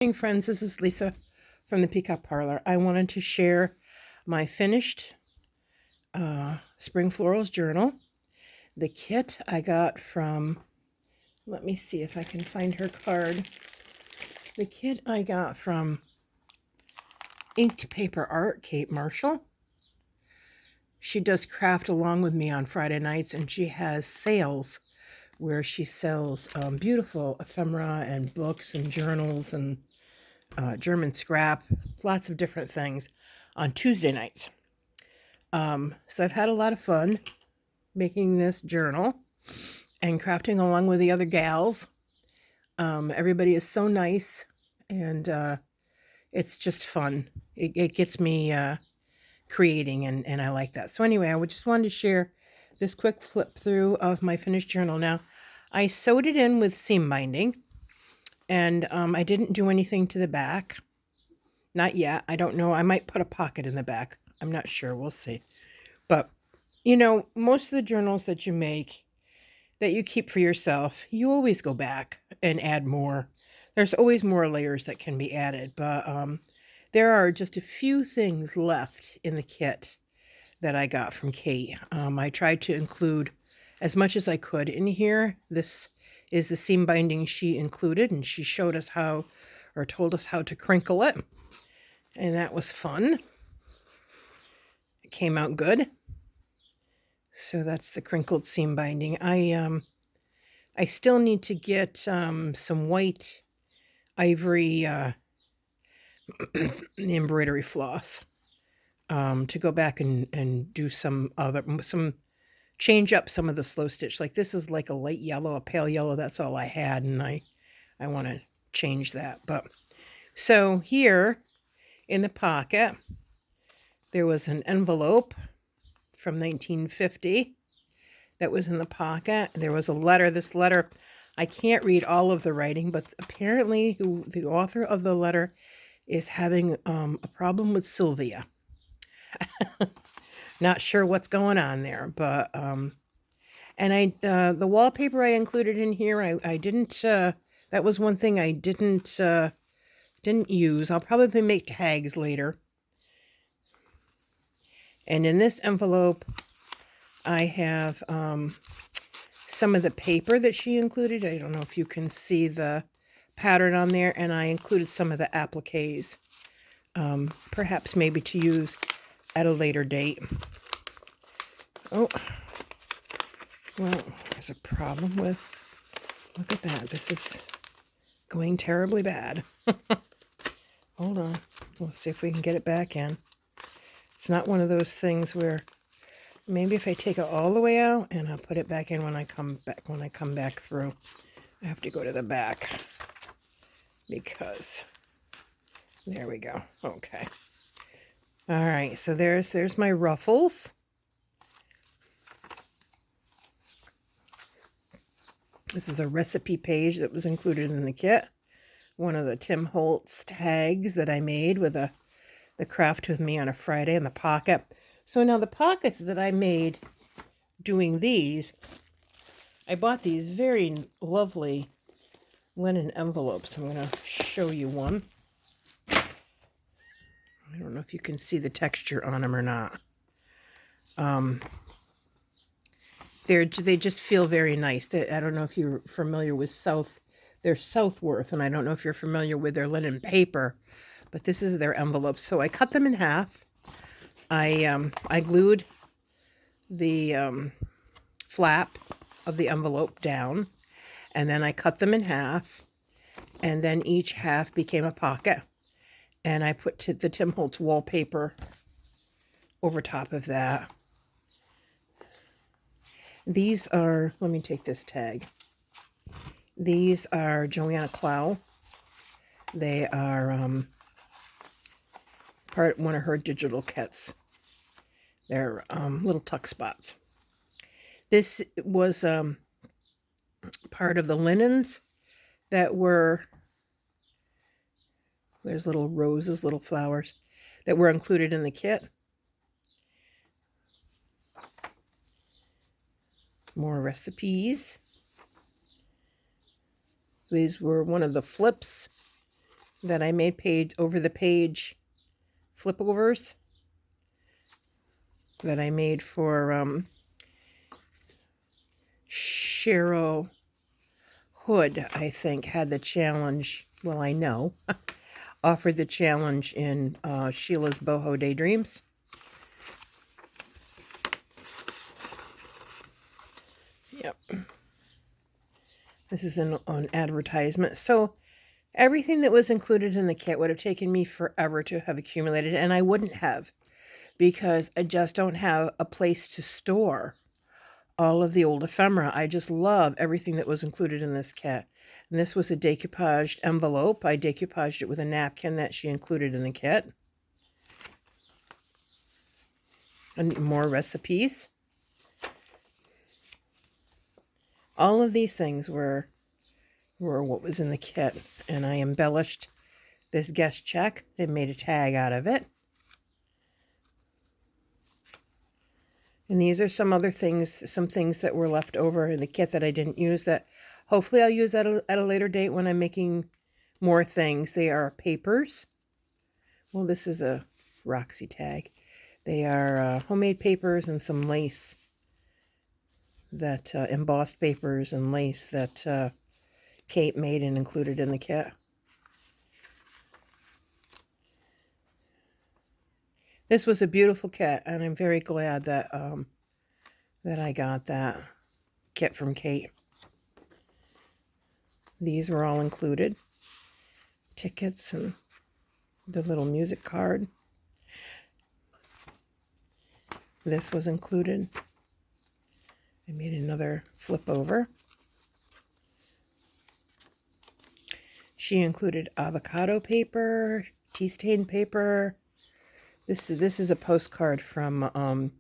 Morning, friends. This is Lisa from the Peacock Parlor. I wanted to share my finished Spring Floral Journal. The kit I got from, let me see if I can find her card. The kit I got from Inked Paper Art, Kate Marshall. She does craft along with me on Friday nights, and she has sales where she sells beautiful ephemera and books and journals and German scrap, lots of different things on Tuesday nights. So I've had a lot of fun making this journal and crafting along with the other gals. Everybody is so nice, and it's just fun. It gets me creating, and I like that. So anyway, I just wanted to share this quick flip through of my finished journal. Now, I sewed it in with seam binding. And I didn't do anything to the back. Not yet. I don't know. I might put a pocket in the back. I'm not sure. We'll see. But, you know, most of the journals that you make, that you keep for yourself, you always go back and add more. There's always more layers that can be added. But there are just a few things left in the kit that I got from Kate. I tried to include as much as I could in here. This is the seam binding she included, and she showed us how, or told us how to crinkle it, and that was fun. It came out good. So that's the crinkled seam binding. I still need to get some white ivory embroidery floss to go back and do some change up some of the slow stitch. Like this is like a light yellow, a pale yellow. That's all I had, and I want to change that. But so here in the pocket, there was an envelope from 1950 that was in the pocket. There was a letter. This letter, I can't read all of the writing, but apparently the author of the letter is having a problem with Sylvia. Not sure what's going on there, but and the wallpaper I included in here, I didn't. That was one thing I didn't use. I'll probably make tags later. And in this envelope, I have some of the paper that she included. I don't know if you can see the pattern on there, and I included some of the appliques, perhaps maybe to use at a later date. Oh, well, there's a problem with, look at that. This is going terribly bad. Hold on. We'll see if we can get it back in. It's not one of those things where maybe if I take it all the way out and I'll put it back in when I come back through. I have to go to the back because there we go. Okay. All right, so there's my ruffles. This is a recipe page that was included in the kit. One of the Tim Holtz tags that I made with the craft with me on a Friday in the pocket. So now the pockets that I made doing these, I bought these very lovely linen envelopes. I'm going to show you one. I don't know if you can see the texture on them or not. They just feel very nice. I don't know if you're familiar with they're Southworth, and I don't know if you're familiar with their linen paper, but this is their envelope. So I cut them in half. I glued the flap of the envelope down, and then I cut them in half, and then each half became a pocket. And I put the Tim Holtz wallpaper over top of that. These are, let me take this tag. These are Joanna Clow. They are one of her digital kits. They're little tuck spots. This was part of the linens that were, there's little roses, little flowers that were included in the kit. More recipes. These were one of the flips that I made page over the page flip overs that I made for Cheryl Hood, I think, had the challenge. Well, I know. Offered the challenge in Sheila's Boho Daydreams. Yep. This is an advertisement. So everything that was included in the kit would have taken me forever to have accumulated, and I wouldn't have, because I just don't have a place to store all of the old ephemera. I just love everything that was included in this kit. And this was a decoupaged envelope. I decoupaged it with a napkin that she included in the kit. And more recipes. All of these things were what was in the kit. And I embellished this guest check and made a tag out of it. And these are some other things, some things that were left over in the kit that I didn't use, that hopefully I'll use at a later date when I'm making more things. They are papers. Well, this is a Roxy tag. They are homemade papers and some lace, that embossed papers and lace that Kate made and included in the kit. This was a beautiful kit, and I'm very glad that that I got that kit from Kate. These were all included. Tickets and the little music card. This was included. I made another flip over. She included avocado paper, tea stain paper. This is a postcard from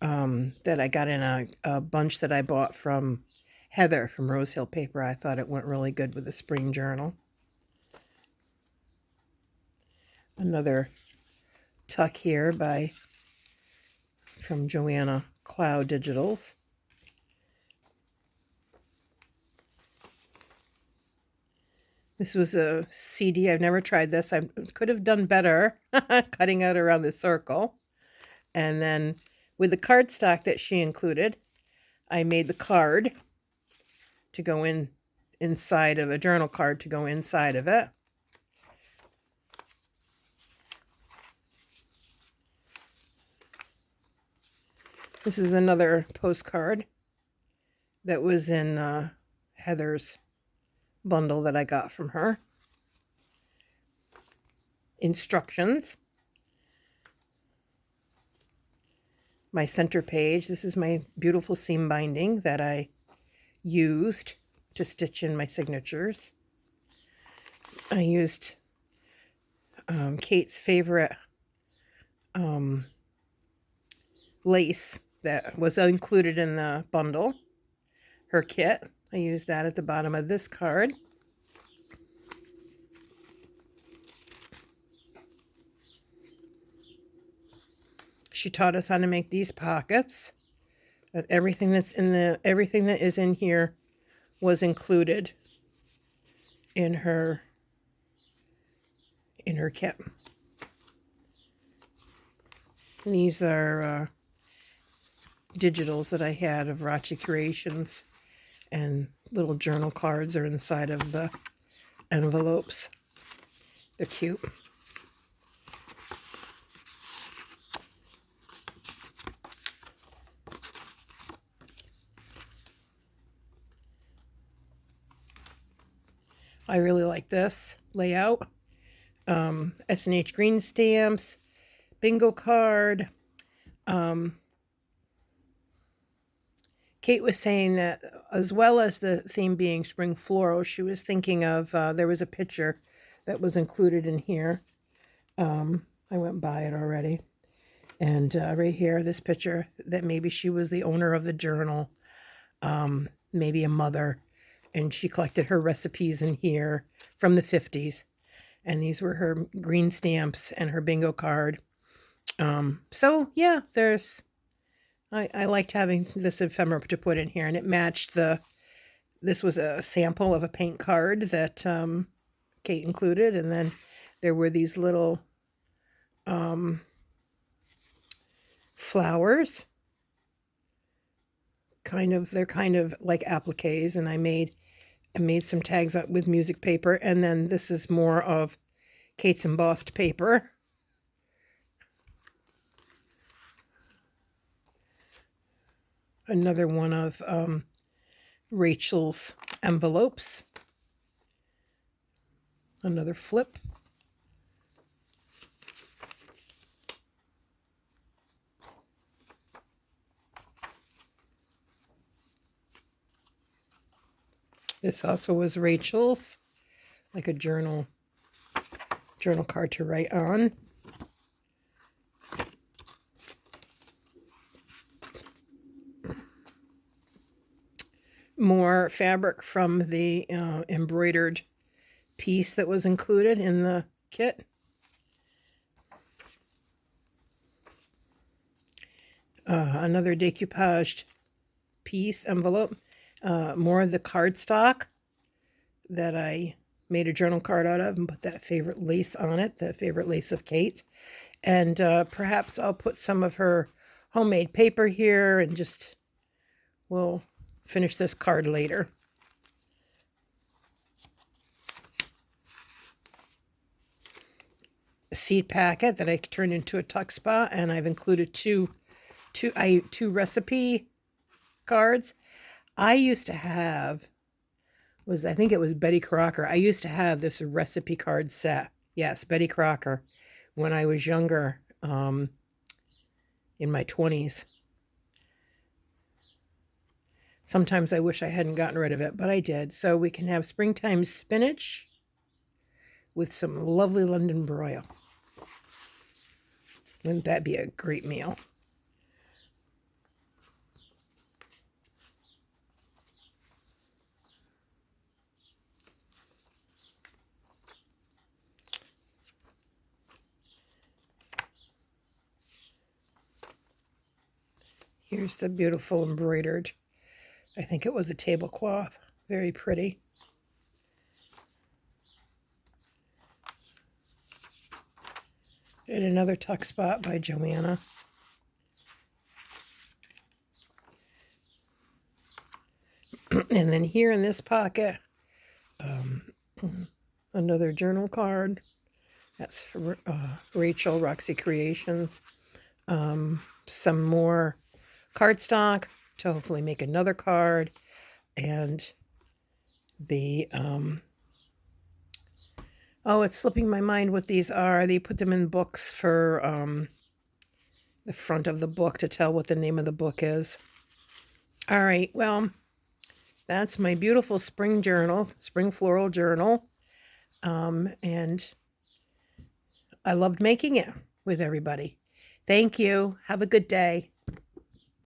that I got in a bunch that I bought from Heather from Rose Hill Paper. I thought it went really good with the Spring Journal. Another tuck here from Joanna Cloud Digitals. This was a CD. I've never tried this. I could have done better cutting out around the circle. And then with the cardstock that she included, I made the card to go inside of a journal card to go inside of it. This is another postcard that was in Heather's bundle that I got from her. Instructions. My center page. This is my beautiful seam binding that I used to stitch in my signatures. I used Kate's favorite lace that was included in the bundle, her kit. I used that at the bottom of this card. She taught us how to make these pockets. That everything that is in here was included in her kit. These are digitals that I had of Rachi Creations, and little journal cards are inside of the envelopes. They're cute. I really like this layout. S&H green stamps, bingo card. Kate was saying that as well as the theme being spring floral, she was thinking of, there was a picture that was included in here. I went by it already. And right here, this picture, that maybe she was the owner of the journal, maybe a mother, and she collected her recipes in here from the 50s. And these were her green stamps and her bingo card. So yeah, I liked having this ephemera to put in here, and it matched this was a sample of a paint card that Kate included. And then there were these little flowers. They're kind of like appliques, and I made some tags up with music paper. And then this is more of Kate's embossed paper. Another one of Rachel's envelopes. Another flip. This also was Rachel's, like a journal card to write on. More fabric from the embroidered piece that was included in the kit. Another decoupaged piece envelope. More of the cardstock that I made a journal card out of and put that favorite lace on it, the favorite lace of Kate. And perhaps I'll put some of her homemade paper here, and just we'll finish this card later. A seed packet that I turned into a tuck spot, and I've included two recipe cards. I used to have, I think it was Betty Crocker. I used to have this recipe card set. Yes, Betty Crocker, when I was younger, in my 20s. Sometimes I wish I hadn't gotten rid of it, but I did. So we can have springtime spinach with some lovely London broil. Wouldn't that be a great meal? Here's the beautiful embroidered, I think it was a tablecloth. Very pretty. And another tuck spot by Joanna. And then here in this pocket, another journal card. That's for Rachel, Roxy Creations. Some more cardstock to hopefully make another card. And the, oh, it's slipping my mind what these are. They put them in books for the front of the book to tell what the name of the book is. All right, well, that's my beautiful spring journal, Spring Floral Journal. And I loved making it with everybody. Thank you. Have a good day.